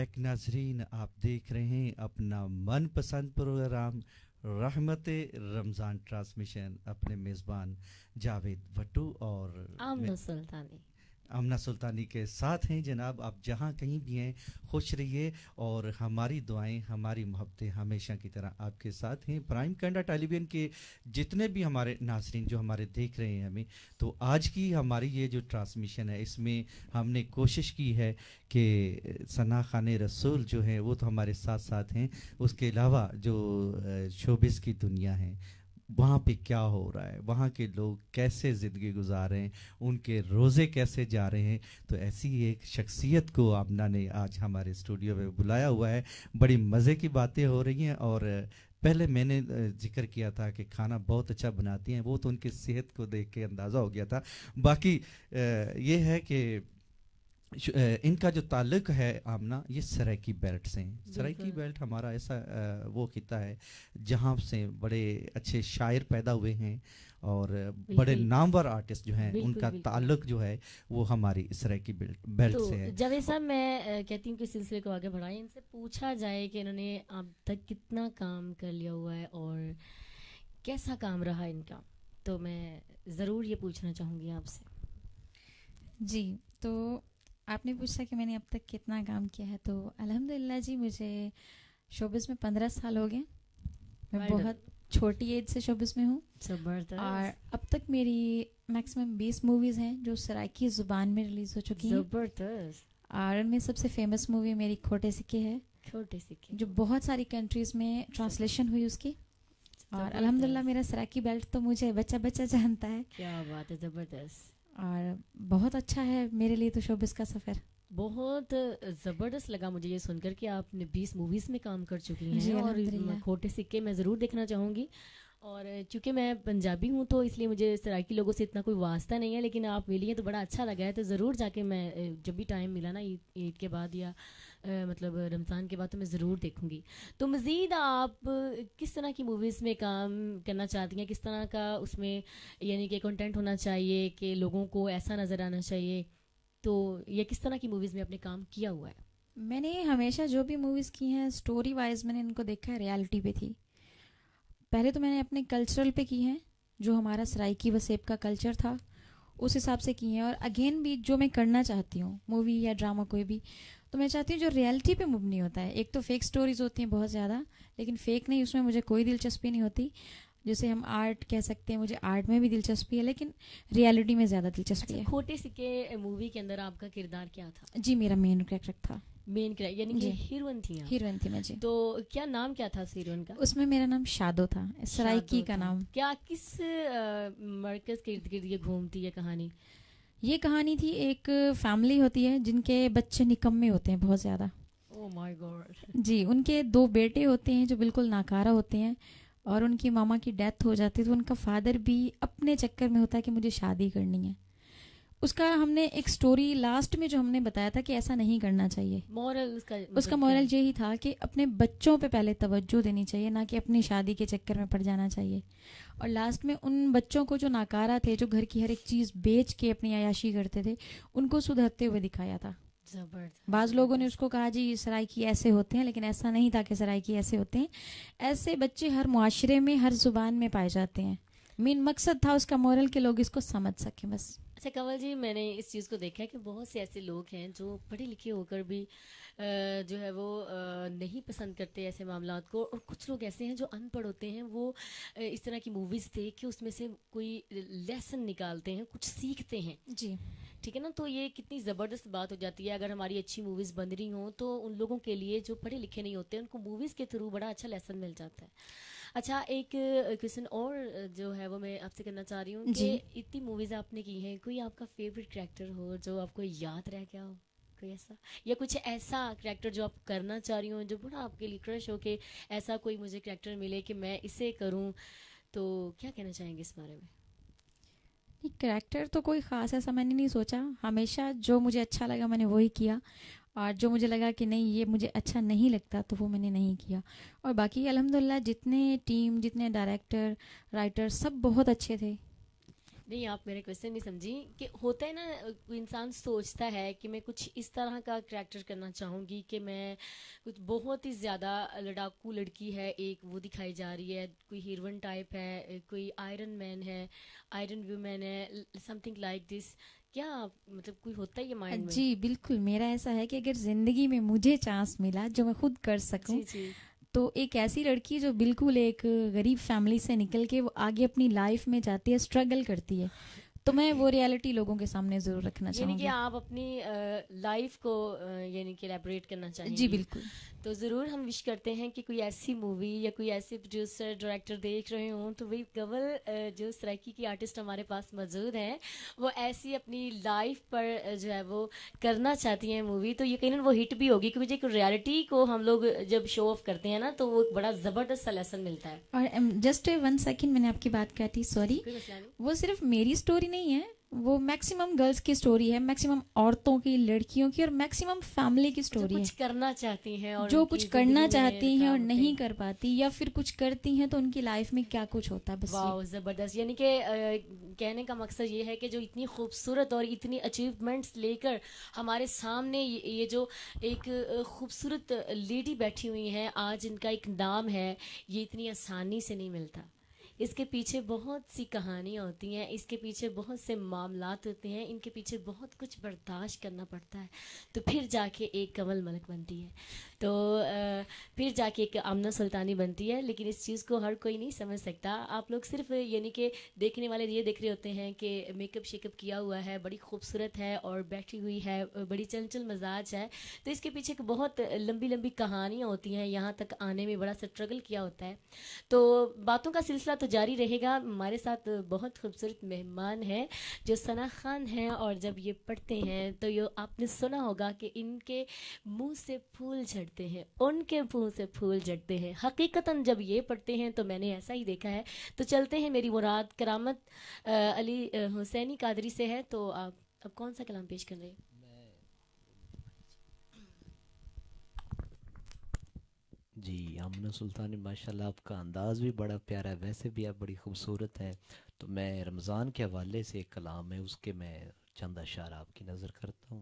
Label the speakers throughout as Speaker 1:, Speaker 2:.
Speaker 1: Back नाजरीन, आप देख रहे हैं अपना मन पसंद प्रोग्राम रहमत रमज़ान ट्रांसमिशन। अपने मेज़बान जावेद भट्टू और आमना सुल्तानी के साथ हैं। जनाब, आप जहाँ कहीं भी हैं खुश रहिए और हमारी दुआएं, हमारी मोहब्बतें हमेशा की तरह आपके साथ हैं। प्राइम कनाडा टेलीविज़न के जितने भी हमारे नाज़रीन जो हमारे देख रहे हैं हमें, तो आज की हमारी ये जो ट्रांसमिशन है इसमें हमने कोशिश की है कि सना खान रसूल जो है वो तो हमारे साथ साथ हैं, उसके अलावा जो शोबिस की दुनिया है वहाँ पे क्या हो रहा है, वहाँ के लोग कैसे ज़िंदगी गुजार रहे हैं, उनके रोज़े कैसे जा रहे हैं, तो ऐसी एक शख्सियत को आमना ने आज हमारे स्टूडियो में बुलाया हुआ है। बड़ी मज़े की बातें हो रही हैं। और पहले मैंने जिक्र किया था कि खाना बहुत अच्छा बनाती हैं, वो तो उनकी सेहत को देख के अंदाज़ा हो गया था। बाकी ये है कि इनका जो ताल्लुक है आमना, ये सराइकी बेल्ट से हैं। सराइकी बेल्ट हमारा ऐसा वो खिता है जहाँ से बड़े अच्छे शायर पैदा हुए हैं और बड़े नामवर आर्टिस्ट जो हैं उनका ताल्लुक जो है वो हमारी सराइकी बेल्ट
Speaker 2: तो
Speaker 1: से है।
Speaker 2: जावेद साहब, मैं कहती हूँ कि सिलसिले को आगे बढ़ाएं, इनसे पूछा जाए कि इन्होंने अब तक कितना काम कर लिया हुआ है और कैसा काम रहा इनका, तो मैं ज़रूर ये पूछना चाहूँगी आपसे।
Speaker 3: जी, तो आपने पूछा कि मैंने अब तक कितना काम किया है, तो अल्हम्दुलिल्लाह जी मुझे शोबिस में 15 साल हो गए। मैं बहुत छोटी एज से शोबिस में हूँ और अब तक मेरी मैक्सिमम 20 मूवीज़ हैं जो सराइकी ज़ुबान में रिलीज़ हो चुकी हैं। और उनमें सबसे फेमस मूवी मेरी खोटे सिक्के है, खोटे सिक्के, जो बहुत सारी कंट्रीज़ में ट्रांसलेशन हुई उसकी। और अल्हम्दुलिल्लाह मेरा सराइकी बेल्ट तो मुझे बच्चा बच्चा जानता है।
Speaker 2: क्या बात है, ज़बरदस्त।
Speaker 3: और बहुत अच्छा है मेरे लिए तो शोबिस का सफ़र।
Speaker 2: बहुत ज़बरदस्त लगा मुझे ये सुनकर कि आपने 20 मूवीज़ में काम कर चुकी हैं और खोटे सिक्के मैं ज़रूर देखना चाहूँगी। और चूँकि मैं पंजाबी हूँ तो इसलिए मुझे सराइकी लोगों से इतना कोई वास्ता नहीं है, लेकिन आप मिली हैं तो बड़ा अच्छा लगा है। तो ज़रूर जाके मैं जब भी टाइम मिला ना ईद के बाद या मतलब रमज़ान के बाद तो मैं ज़रूर देखूँगी। तो मज़ीद आप किस तरह की मूवीज़ में काम करना चाहती हैं, किस तरह का उसमें यानी कि कंटेंट होना चाहिए कि लोगों को ऐसा नज़र आना चाहिए, तो ये किस तरह की मूवीज़ में आपने काम किया हुआ है?
Speaker 3: मैंने हमेशा जो भी मूवीज़ की हैं स्टोरी वाइज मैंने इनको देखा है रियलिटी पे थी। पहले तो मैंने अपने कल्चरल पे की हैं, जो हमारा सराइकी वसेब का कल्चर था उस हिसाब से की हैं। और अगेन भी जो मैं करना चाहती हूँ मूवी या ड्रामा कोई भी, तो मैं चाहती हूँ जो रियलिटी पे मुबनी होता है। एक तो फेक स्टोरीज होती हैं बहुत ज़्यादा, लेकिन फेक नहीं, उसमें मुझे कोई दिलचस्पी नहीं होती। जैसे हम आर्ट कह सकते हैं, मुझे आर्ट में भी दिलचस्पी है लेकिन रियलिटी में ज़्यादा दिलचस्पी है।
Speaker 2: खोटे सिक्के मूवी के अंदर आपका किरदार क्या था?
Speaker 3: जी, मेरा मेन कैरेक्टर था।
Speaker 2: मेन कैरेक्टर यानी कि हीरोइन थी?
Speaker 3: हीरोइन थी मैं जी।
Speaker 2: तो क्या नाम क्या था हीरोइन का?
Speaker 3: उसमें मेरा नाम शादो था, सराइकी का नाम।
Speaker 2: क्या किस मरकज़ के इर्द गिर्द ये घूमती है कहानी?
Speaker 3: ये कहानी थी, एक फैमिली होती है जिनके बच्चे निकम्मे होते हैं बहुत ज़्यादा।
Speaker 2: Oh my God.
Speaker 3: जी, उनके 2 बेटे होते हैं जो बिल्कुल नाकारा होते हैं और उनकी मामा की डेथ हो जाती है, तो उनका फादर भी अपने चक्कर में होता है कि मुझे शादी करनी है। उसका हमने एक स्टोरी लास्ट में जो हमने बताया था कि ऐसा नहीं करना चाहिए।
Speaker 2: मॉरल
Speaker 3: उसका मॉरल यही था कि अपने बच्चों पे पहले तवज्जो देनी चाहिए, ना कि अपनी शादी के चक्कर में पड़ जाना चाहिए। और लास्ट में उन बच्चों को जो नाकारा थे, जो घर की हर एक चीज़ बेच के अपनी अयाशी करते थे, उनको सुधरते हुए दिखाया था। बाज़ लोगों ने उसको कहा जी सराइकी ऐसे होते हैं, लेकिन ऐसा नहीं था कि सराइकी ऐसे होते हैं। ऐसे बच्चे हर मुआशरे में हर ज़ुबान में पाए जाते हैं। मेन मकसद था उसका मॉरल के लोग इसको समझ सकें बस।
Speaker 2: अच्छा कंवल जी, मैंने इस चीज़ को देखा है कि बहुत से ऐसे लोग हैं जो पढ़े लिखे होकर भी जो है वो नहीं पसंद करते ऐसे मामलात को, और कुछ लोग ऐसे हैं जो अनपढ़ होते हैं, वो इस तरह की मूवीज़ देख के उसमें से कोई लेसन निकालते हैं, कुछ सीखते हैं।
Speaker 3: जी
Speaker 2: ठीक है ना, तो ये कितनी ज़बरदस्त बात हो जाती है अगर हमारी अच्छी मूवीज़ बन रही हों तो उन लोगों के लिए जो पढ़े लिखे नहीं होते उनको मूवीज़ के थ्रू बड़ा अच्छा लेसन मिल जाता है। अच्छा, एक क्वेश्चन और जो है वो मैं आपसे करना चाह रही हूँ कि इतनी मूवीज़ आपने की हैं, कोई आपका फेवरेट कैरेक्टर हो जो आपको याद रह गया हो, कोई ऐसा, या कुछ ऐसा कैरेक्टर जो आप करना चाह रही हो जो बड़ा आपके लिए क्रश हो कि ऐसा कोई मुझे कैरेक्टर मिले कि मैं इसे करूँ, तो क्या कहना चाहेंगे इस बारे में?
Speaker 3: कैरेक्टर तो कोई ख़ास ऐसा मैंने नहीं सोचा, हमेशा जो मुझे अच्छा लगा मैंने वही किया, और जो मुझे लगा कि नहीं ये मुझे अच्छा नहीं लगता तो वो मैंने नहीं किया। और बाकी अल्हम्दुलिल्लाह जितने टीम, जितने डायरेक्टर, राइटर सब बहुत अच्छे थे।
Speaker 2: نہیں آپ میرے کوشچن نہیں سمجھی کہ ہوتا ہے نا انسان سوچتا ہے کہ میں کچھ اس طرح کا کریکٹر کرنا چاہوں گی کہ میں کچھ بہت ہی زیادہ لڑاکو لڑکی ہے ایک وہ دکھائی جا رہی ہے, کوئی ہیروئن ٹائپ ہے, کوئی آئرن مین ہے, آئرن ویومین ہے, سم تھنگ لائک دس. کیا مطلب کوئی ہوتا ہے یہ مائنڈ میں؟
Speaker 3: جی بالکل, میرا ایسا ہے کہ اگر زندگی میں مجھے چانس ملا جو میں خود کر سکوں تو ایک ایسی لڑکی جو بالکل ایک غریب فیملی سے نکل کے وہ آگے اپنی لائف میں جاتی ہے, اسٹرگل کرتی ہے, تو میں وہ ریالٹی لوگوں کے سامنے ضرور رکھنا چاہوں گی.
Speaker 2: یعنی کہ آپ اپنی لائف کو یعنی کہ ایلیبریٹ کرنا چاہیں گے؟
Speaker 3: جی بالکل.
Speaker 2: تو ضرور ہم وش کرتے ہیں کہ کوئی ایسی مووی یا کوئی ایسے پروڈیوسر ڈائریکٹر دیکھ رہے ہوں تو وہی کنول جو سرائکی کی آرٹسٹ ہمارے پاس موجود ہیں وہ ایسی اپنی لائف پر جو ہے وہ کرنا چاہتی ہیں مووی, تو یقیناً وہ ہٹ بھی ہوگی, کیونکہ ایک ریالٹی کو ہم لوگ جب شو آف کرتے ہیں نا تو وہ ایک بڑا زبردست سا لیسن ملتا ہے.
Speaker 3: اور جسٹ 1 سیکنڈ, میں نے آپ کی بات کہتی, سوری, وہ صرف میری اسٹوری نہیں ہے, وہ میکسیمم گرلس کی اسٹوری ہے, میکسیمم عورتوں کی, لڑکیوں کی, اور میکسیمم فیملی کی اسٹوری ہے.
Speaker 2: کچھ کرنا چاہتی ہیں اور
Speaker 3: جو کچھ کرنا چاہتی ہیں اور نہیں کر پاتی, یا پھر کچھ کرتی ہیں تو ان کی لائف میں کیا کچھ ہوتا ہے. بس
Speaker 2: واو زبردست. یعنی کہ کہنے کا مقصد یہ ہے کہ جو اتنی خوبصورت اور اتنی اچیومنٹس لے کر ہمارے سامنے یہ جو ایک خوبصورت لیڈی بیٹھی ہوئی ہیں آج, ان کا ایک نام ہے, یہ اتنی آسانی سے نہیں ملتا. اس کے پیچھے بہت سی کہانیاں ہوتی ہیں, اس کے پیچھے بہت سے معاملات ہوتے ہیں, ان کے پیچھے بہت کچھ برداشت کرنا پڑتا ہے, تو پھر جا کے ایک کنول ملک بنتی ہے, تو پھر جا کے ایک آمنہ سلطانی بنتی ہے. لیکن اس چیز کو ہر کوئی نہیں سمجھ سکتا. آپ لوگ صرف یعنی کہ دیکھنے والے یہ دیکھ رہے ہوتے ہیں کہ میک اپ شیک اپ کیا ہوا ہے, بڑی خوبصورت ہے اور بیٹھی ہوئی ہے, بڑی چنچل مزاج ہے, تو اس کے پیچھے ایک بہت لمبی لمبی کہانیاں ہوتی ہیں, یہاں تک آنے میں بڑا اسٹرگل کیا ہوتا ہے. تو باتوں کا سلسلہ تو جاری رہے گا. ہمارے ساتھ بہت خوبصورت مہمان ہیں جو ثنا خان ہیں, اور جب یہ پڑھتے ہیں تو یہ آپ نے سنا ہوگا کہ ان کے منہ سے پھول جھڑتے ہیں, ان کے منہ سے پھول جھڑتے ہیں. حقیقتاً جب یہ پڑھتے ہیں تو میں نے ایسا ہی دیکھا ہے. تو چلتے ہیں, میری مراد کرامت علی حسینی قادری سے ہے, تو آپ اب کون سا کلام پیش کر رہے ہیں؟
Speaker 4: جی آمنہ سلطانی, ماشاءاللہ آپ کا انداز بھی بڑا پیارا ہے, ویسے بھی آپ بڑی خوبصورت ہیں. تو میں رمضان کے حوالے سے ایک کلام ہے اس کے میں چند اشعار آپ کی نظر کرتا ہوں.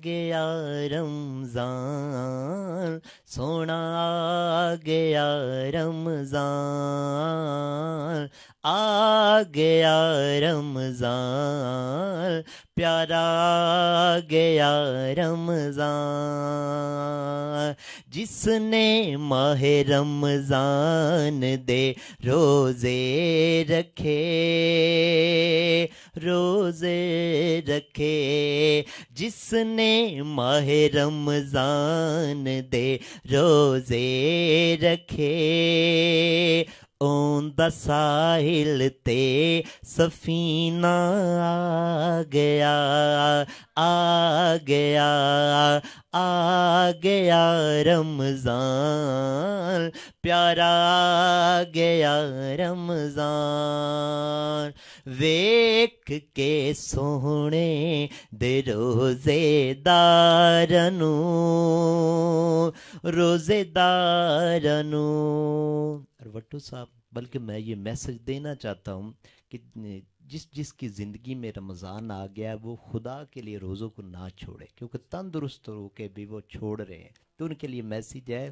Speaker 4: گیا رمضان سونا آ گیا رمضان, آ گیا رمضان پیارا آ گیا رمضان. جس نے ماہ رمضان دے روزے رکھے, روزے رکھے, جس نے ماہ رمضان دے روزے رکھے, اون دا ساحل تے سفینہ آ گیا, آ گیا, آ گیا رمضان پیارا آ گیا رمضان. ویکھ کے سوہنے دے روزے دارنوں, روزے دارنوں. اور وٹو صاحب, بلکہ میں یہ میسج دینا چاہتا ہوں کہ جس کی زندگی میں رمضان آ گیا وہ خدا کے لیے روزوں کو نہ چھوڑے, کیونکہ تندرست ہو کے بھی وہ چھوڑ رہے ہیں. تو ان کے لیے میسج ہے,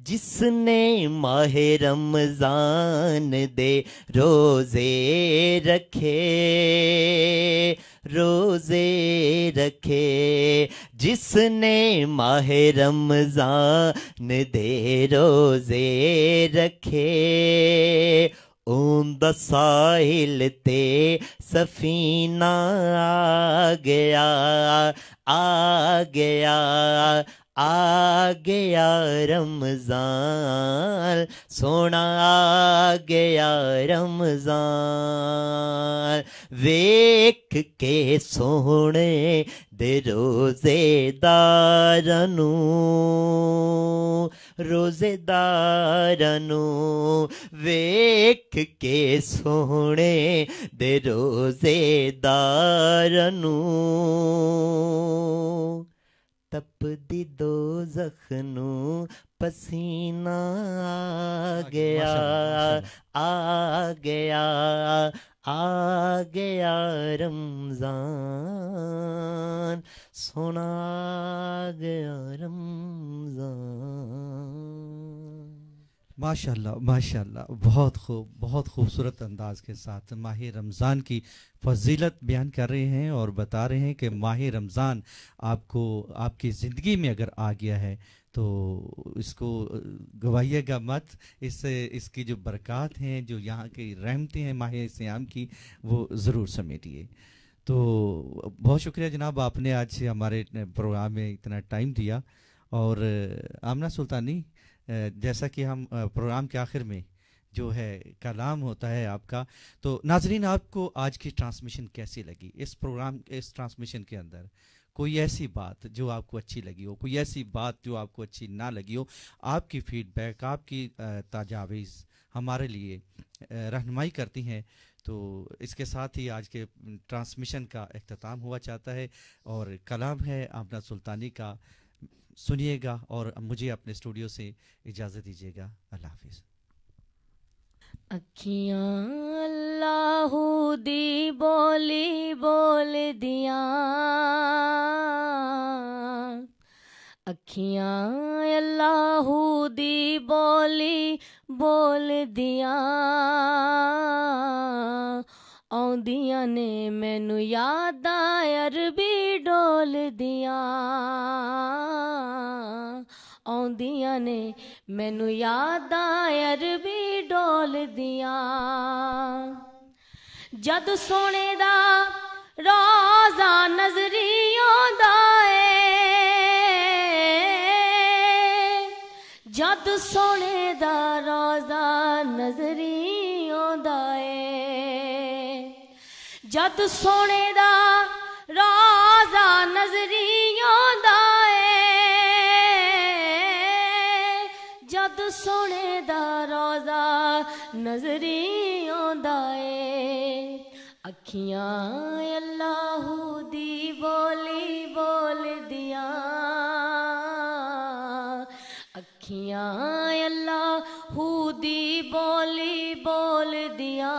Speaker 4: جس نے ماہ رمضان دے روزے رکھے, روزے رکھے, جس نے ماہ رمضان دے روزے رکھے, اون دا ساحل تے سفینہ آ گیا, آ گیا, आ गया रमज़ान, सोना आ गया रमज़ान, वेख के सोहणे दे रोज़ेदारनू, रोज़ेदारनू, वेख के सोहणे दे रोज़ेदारनू, तपदी दोज़ख नू पसीना आ गया, आ गया, आ गया रमज़ान, सोना आ गया रमज़ान।
Speaker 1: माशाल्लाह माशाल्लाह, बहुत खूबसूरत अंदाज के साथ माह रमज़ान की फजीलत बयान कर रहे हैं और बता रहे हैं कि माह रमज़ान आपको आपकी ज़िंदगी में अगर आ गया है तो इसको गवाइएगा मत, इससे इसकी जो बरक़ात हैं, जो यहाँ की रहमतें हैं माह सियाम की, वो ज़रूर समेटिए। तो बहुत शुक्रिया जनाब, आपने आज हमारे प्रोग्राम में इतना टाइम दिया। और आमना सुल्तानी, जैसा कि हम प्रोग्राम के आखिर में जो है कलाम होता है आपका, तो नाजरीन आपको आज की ट्रांसमिशन कैसी लगी? इस प्रोग्राम इस ट्रांसमिशन के अंदर कोई ऐसी बात जो आपको अच्छी लगी हो, कोई ऐसी बात जो आपको अच्छी ना लगी हो, आपकी फीडबैक, आपकी तजावीज़ हमारे लिए रहनुमाई करती हैं। तो इसके साथ ही आज के ट्रांसमिशन का इख्तिताम हुआ चाहता है और कलाम है आमना सुल्तानी का, सुनिएगा और मुझे अपने स्टूडियो से इजाज़त दीजिएगा। अल्लाह हाफिज़।
Speaker 2: अखियां अल्लाहू दी बोली बोल दिया, अखियां अल्लाहू दी बोली बोल दिया, आउंदियां ने मैनू यादां अरबी डोल दिया, आउंदियां ने मैनू यादां अरबी डोल दिया, जद सोने दा रोज़ा नज़री आंदा ए, जद सोने दा रोज़ा नज़री आंदा ए, जद सोने दा रोज़ा नज़री आंदा सोने दा रोज़ा नज़री आंदा ए, अखियां अल्लाहू दी बोली बोल दिया, अखियां अल्लाहू दी बोली बोल दिया,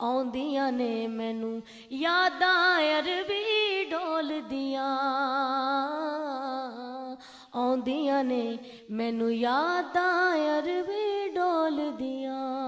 Speaker 2: आउंदियां ने मैनू यादां अरबी डोल दिया, आउंदियां ने मैनू यादां अरबी डोल दिया।